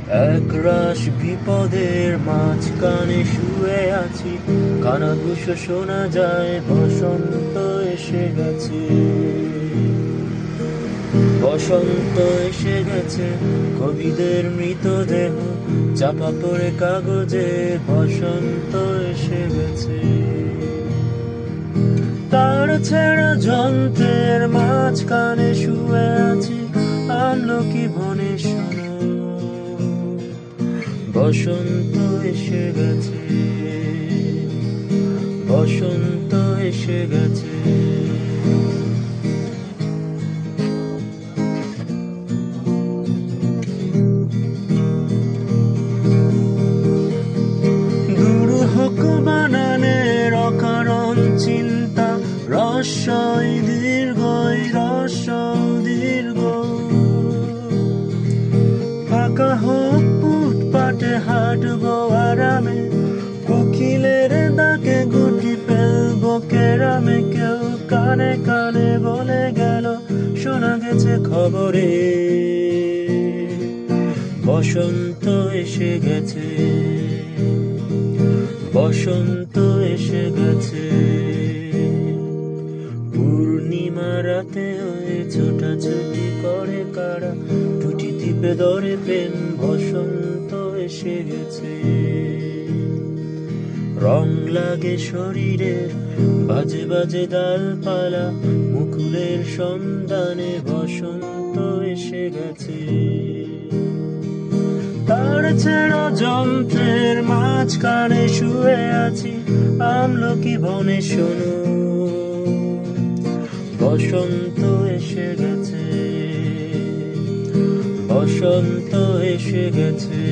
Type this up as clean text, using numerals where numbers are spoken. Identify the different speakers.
Speaker 1: একরাশ বিপদের মাঝখানে শুয়ে আছি, কানাঘুষো শোনা যায়, বসন্ত এসে গেছে। বসন্ত এসে গেছে, কবিদের মৃতদেহ চাপা পড়ে কাগজে, বসন্ত এসে গেছে। তার ছেঁড়া যন্ত্রের মাঝখানে শুয়ে আছি, আমলকি বনে শোনো, বসন্ত এসে গেছে, বসন্ত এসে গেছে। দুরূহক বানানের অকারণ চিন্তা, রস্বই দীর্ঘই রস্বই দীর্ঘ। ফাঁকা হোক ফুটপাতে হাঁটবো আরামে, কোকিলের ডাকে গুটি ফেলবো কেরামে। কেউ কানে কানে বলে গেল, শোনা গেছে খবরে, বসন্ত এসে গেছে, বসন্ত এসে গেছে। পূর্ণিমা রাতে ওই ছোটাছুটি করে কারা, টুটি টিপে ধরে প্রেম, বসন্ত এসে গেছে। রং লাগে শরীরের, বাজে বাজে ডালপালা, মুকুলের সন্ধানে, বসন্ত এসে গেছে। তার ছেঁড়া যন্ত্রের মাঝখানে শুয়ে আছি, আমলকি বনে শোনো, বসন্ত এসে গেছে, বসন্ত এসে গেছে।